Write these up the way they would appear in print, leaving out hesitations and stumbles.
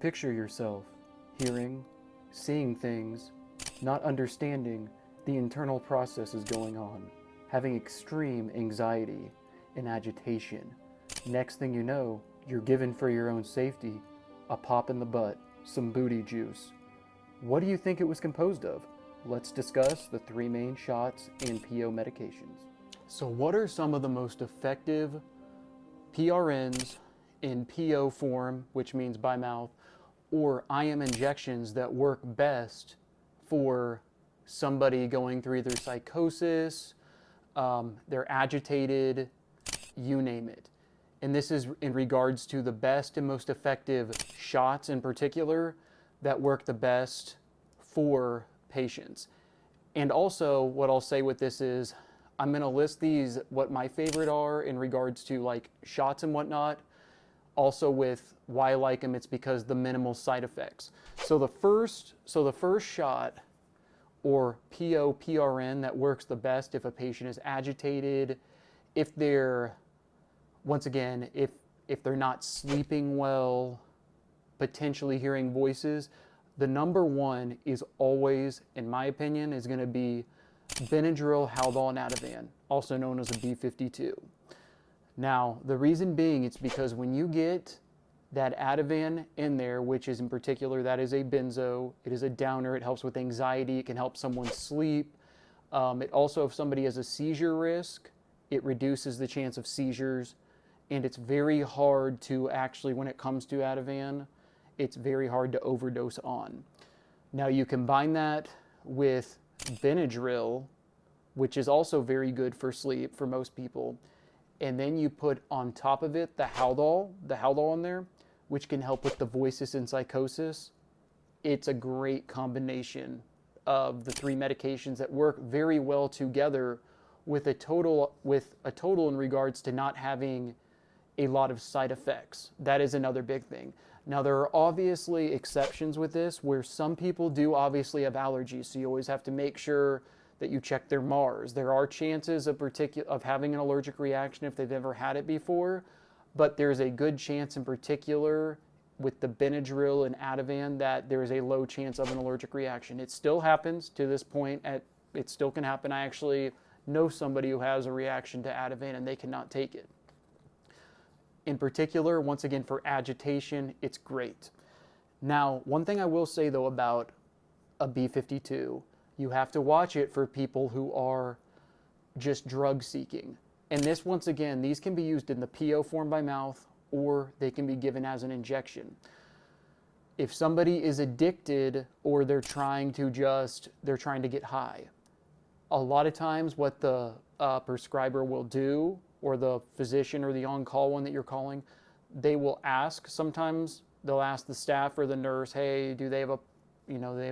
Picture yourself hearing, seeing things, not understanding the internal processes going on, having extreme anxiety and agitation. Next thing you know, you're given for your own safety a pop in the butt, some booty juice. What do you think it was composed of? Let's discuss the three main shots and PO medications. So what are some of the most effective PRNs in PO form, which means by mouth, or IM injections that work best for somebody going through either psychosis, they're agitated, you name it. And this is in regards to the best and most effective shots in particular that work the best for patients. And also what I'll say with this is I'm going to list these, what my favorite are in regards to like shots and whatnot. Also with why I like them, it's because the minimal side effects. So the first shot or PO PRN that works the best if a patient is agitated, if they're, once again, if they're not sleeping well, potentially hearing voices, the number one is always, in my opinion, is going to be Benadryl, Haldol, and Ativan, also known as a B52. Now, the reason being, it's because when you get that Ativan in there, which is in particular, that is a benzo, it is a downer, it helps with anxiety, it can help someone sleep. It also, if somebody has a seizure risk, it reduces the chance of seizures. And it's very hard to actually, when it comes to Ativan, it's very hard to overdose on. Now you combine that with Benadryl, which is also very good for sleep for most people. And then you put on top of it the Haldol in there, which can help with the voices and psychosis. It's a great combination of the three medications that work very well together with a total in regards to not having a lot of side effects. That is another big thing. Now there are obviously exceptions with this where some people do obviously have allergies, so you always have to make sure that you check their MARS. There are chances of having an allergic reaction if they've ever had it before, but there's a good chance in particular with the Benadryl and Ativan that there is a low chance of an allergic reaction. It still happens to this point, it still can happen. I actually know somebody who has a reaction to Ativan and they cannot take it. In particular, once again, for agitation, it's great. Now, one thing I will say though about a B52, you have to watch it for people who are just drug seeking. And this, once again, these can be used in the PO form by mouth or they can be given as an injection. If somebody is addicted or they're trying to get high, a lot of times what the prescriber will do, or the physician or the on-call one that you're calling, they will ask, sometimes they'll ask the staff or the nurse, hey, do they have a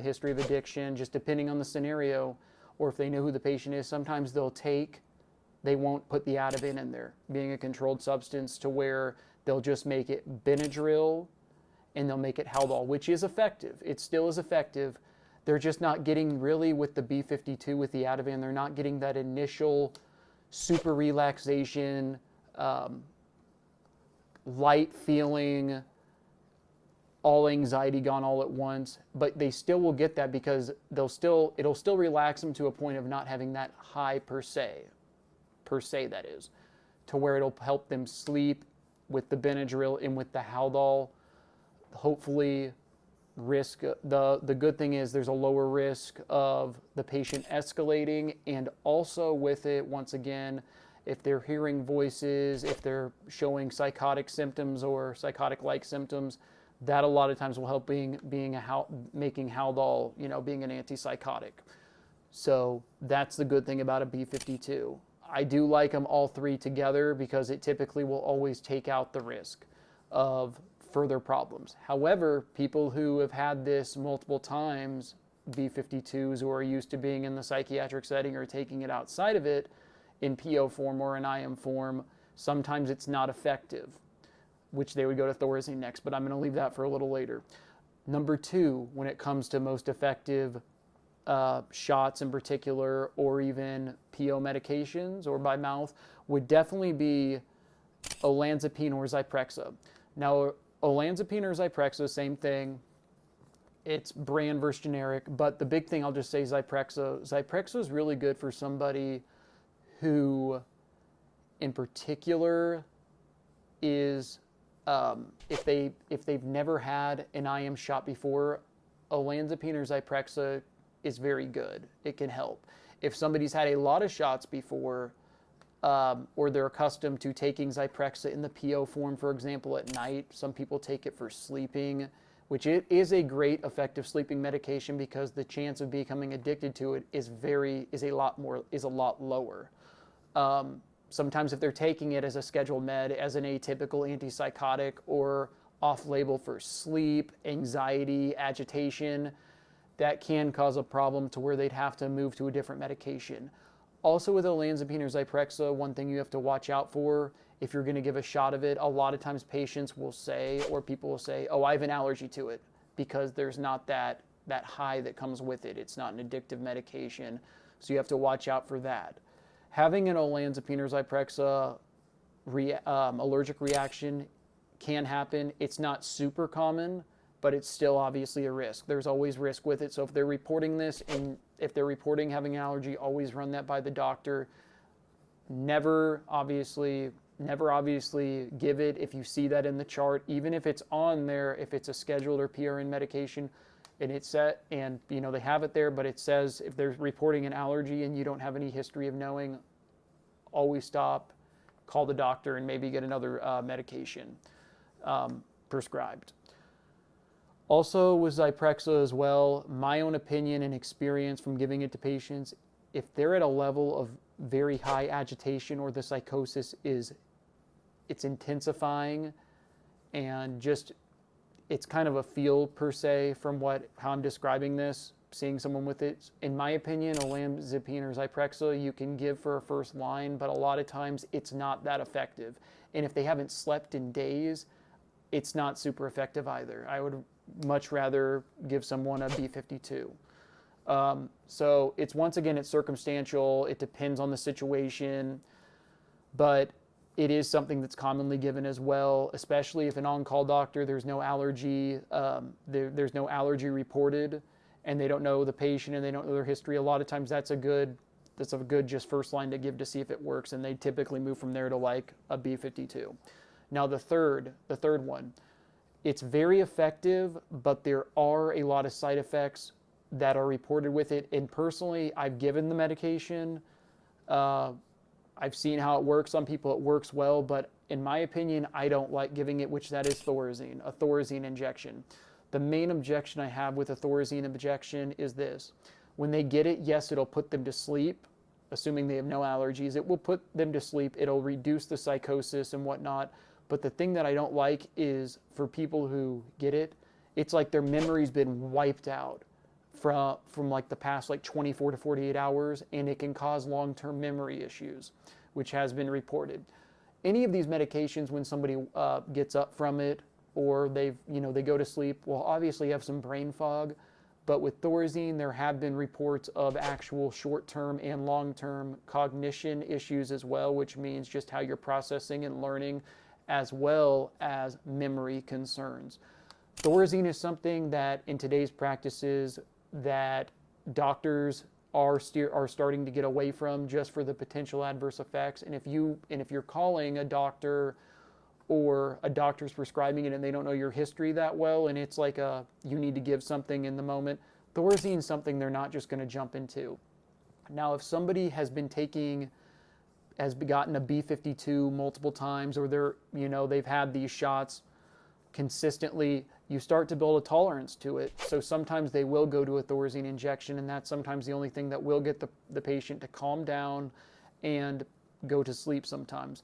history of addiction, just depending on the scenario, or if they know who the patient is, sometimes they won't put the Ativan in there, being a controlled substance, to where they'll just make it Benadryl and they'll make it Haldol, which is effective. It still is effective. They're just not getting really with the B52, with the Ativan, they're not getting that initial super relaxation, light feeling, all anxiety gone all at once, but they still will get that because it'll still relax them to a point of not having that high per se that is, to where it'll help them sleep with the Benadryl and with the Haldol. Hopefully the good thing is there's a lower risk of the patient escalating, and also with it, once again, if they're hearing voices, if they're showing psychotic symptoms or psychotic-like symptoms, that a lot of times will help making Haldol, being an antipsychotic. So that's the good thing about a B52. I do like them all three together because it typically will always take out the risk of further problems. However, people who have had this multiple times, B52s, who are used to being in the psychiatric setting or taking it outside of it in PO form or in IM form, sometimes it's not effective, which they would go to Thorazine next, but I'm going to leave that for a little later. Number two, when it comes to most effective shots in particular, or even PO medications or by mouth, would definitely be olanzapine or Zyprexa. Now, Olanzapine or Zyprexa, same thing. It's brand versus generic, but the big thing I'll just say Zyprexa. Zyprexa is really good for somebody who, in particular, is if they've never had an IM shot before, Olanzapine or Zyprexa is very good. It can help. If somebody's had a lot of shots before, or they're accustomed to taking Zyprexa in the PO form, for example, at night, some people take it for sleeping, which it is a great effective sleeping medication because the chance of becoming addicted to it is a lot lower. Sometimes if they're taking it as a scheduled med, as an atypical antipsychotic or off-label for sleep, anxiety, agitation, that can cause a problem to where they'd have to move to a different medication. Also with olanzapine or Zyprexa, one thing you have to watch out for if you're going to give a shot of it, a lot of times patients will say, or people will say, oh, I have an allergy to it, because there's not that high that comes with it. It's not an addictive medication, so you have to watch out for that. Having an olanzapine or Zyprexa allergic reaction can happen. It's not super common, but it's still obviously a risk. There's always risk with it. So if they're reporting this, and if they're reporting having an allergy, always run that by the doctor. Never obviously give it if you see that in the chart, even if it's on there, if it's a scheduled or PRN medication, and it's set, and they have it there, but it says if they're reporting an allergy and you don't have any history of knowing, always stop, call the doctor, and maybe get another medication prescribed. Also with Zyprexa as well, my own opinion and experience from giving it to patients, if they're at a level of very high agitation or the psychosis it's intensifying, and just it's kind of a feel per se from how I'm describing this, seeing someone with it. In my opinion, olanzapine or Zyprexa you can give for a first line, but a lot of times it's not that effective. And if they haven't slept in days, it's not super effective either. I would much rather give someone a B52. So it's circumstantial. It depends on the situation, but it is something that's commonly given as well, especially if an on-call doctor, there's no allergy, there's no allergy reported, and they don't know the patient and they don't know their history. A lot of times that's a good just first line to give to see if it works, and they typically move from there to like a B52. Now the third one, it's very effective, but there are a lot of side effects that are reported with it. And personally, I've given the medication. I've seen how it works. Some people it works well, but in my opinion, I don't like giving it, which that is Thorazine, a Thorazine injection. The main objection I have with a Thorazine injection is this. When they get it, yes, it'll put them to sleep, assuming they have no allergies. It will put them to sleep. It'll reduce the psychosis and whatnot. But the thing that I don't like is for people who get it, it's like their memory's been wiped out from like the past 24 to 48 hours, and it can cause long-term memory issues, which has been reported. Any of these medications, when somebody gets up from it or they go to sleep, will obviously have some brain fog. But with Thorazine, there have been reports of actual short-term and long-term cognition issues as well, which means just how you're processing and learning, as well as memory concerns. Thorazine is something that in today's practices that doctors are starting to get away from just for the potential adverse effects. And if you're calling a doctor, or a doctor's prescribing it and they don't know your history that well, and it's like you need to give something in the moment, Thorazine is something they're not just going to jump into. Now, if somebody has gotten a B52 multiple times, or they've had these shots consistently, you start to build a tolerance to it. So sometimes they will go to a Thorazine injection, and that's sometimes the only thing that will get the patient to calm down and go to sleep sometimes.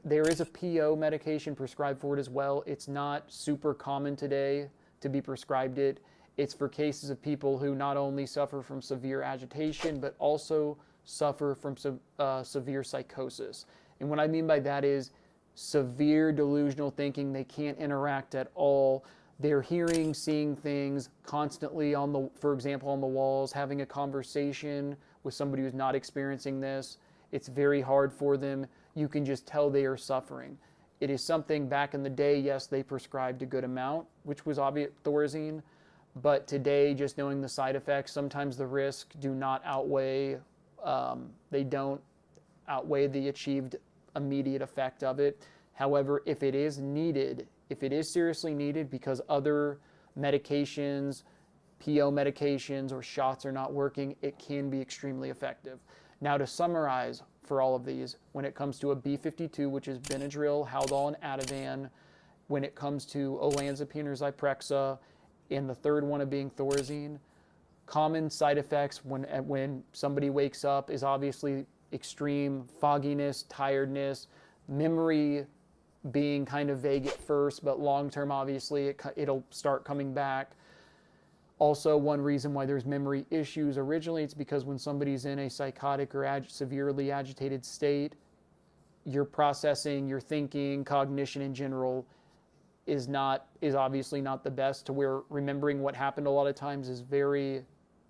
There is a PO medication prescribed for it as well. It's not super common today to be prescribed it. It's for cases of people who not only suffer from severe agitation, but also suffer from severe psychosis. And what I mean by that is severe delusional thinking. They can't interact at all. They're hearing, seeing things constantly for example, on the walls, having a conversation with somebody who's not experiencing this. It's very hard for them. You can just tell they are suffering. It is something back in the day, yes, they prescribed a good amount, which was obvious, Thorazine. But today, just knowing the side effects, sometimes the risk do not outweigh, they don't outweigh the achieved immediate effect of it. However, if it is needed, if it is seriously needed because other medications, PO medications or shots are not working, it can be extremely effective. Now to summarize for all of these, when it comes to a B52, which is Benadryl, Haldol, and Ativan, when it comes to olanzapine or Zyprexa, and the third one of being Thorazine, common side effects when somebody wakes up is obviously extreme fogginess, tiredness, memory being kind of vague at first, but long term, obviously, it'll start coming back. Also, one reason why there's memory issues originally, it's because when somebody's in a psychotic or severely agitated state, your processing, your thinking, cognition in general is obviously not the best, to where remembering what happened a lot of times is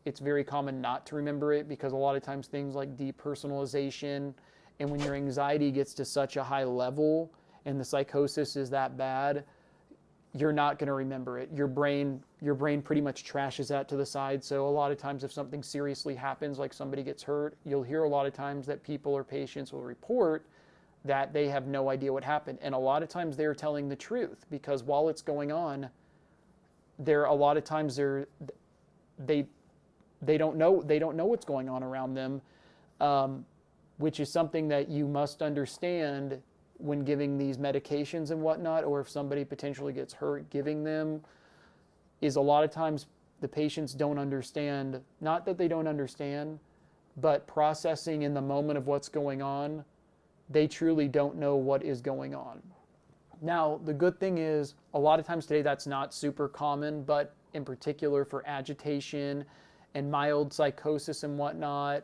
it's very common not to remember it, because a lot of times things like depersonalization, and when your anxiety gets to such a high level and the psychosis is that bad, you're not going to remember it. Your brain pretty much trashes that to the side. So a lot of times if something seriously happens, like somebody gets hurt, you'll hear a lot of times that people or patients will report that they have no idea what happened. And a lot of times they're telling the truth, because while it's going on, a lot of times they don't know what's going on around them, which is something that you must understand when giving these medications and whatnot, or if somebody potentially gets hurt giving them, is a lot of times the patients don't understand, not that they don't understand, but processing in the moment of what's going on, they truly don't know what is going on. Now, the good thing is, a lot of times today that's not super common, but in particular for agitation and mild psychosis and whatnot,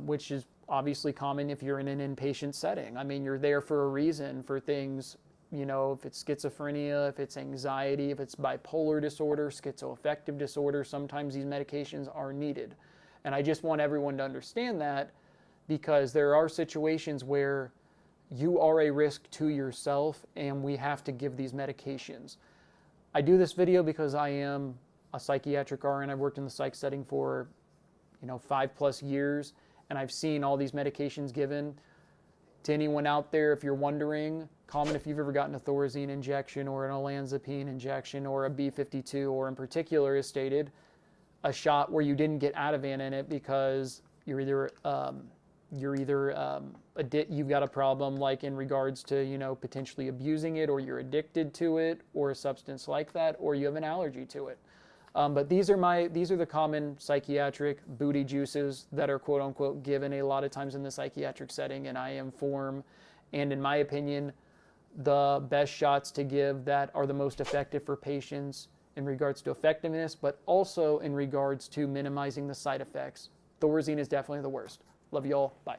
which is obviously common if you're in an inpatient setting. I mean, you're there for a reason, for things, if it's schizophrenia, if it's anxiety, if it's bipolar disorder, schizoaffective disorder, sometimes these medications are needed. And I just want everyone to understand that, because there are situations where you are a risk to yourself and we have to give these medications. I do this video because I am a psychiatric RN. I've worked in the psych setting for 5+ years, and I've seen all these medications given. To anyone out there, if you're wondering, comment if you've ever gotten a Thorazine injection or an olanzapine injection or a B52, or in particular, as stated, a shot where you didn't get Ativan in it because you've got a problem, like in regards to potentially abusing it, or you're addicted to it, or a substance like that, or you have an allergy to it. But these are the common psychiatric booty juices that are quote unquote given a lot of times in the psychiatric setting, and IM form. And in my opinion, the best shots to give that are the most effective for patients in regards to effectiveness, but also in regards to minimizing the side effects. Thorazine is definitely the worst. Love you all. Bye.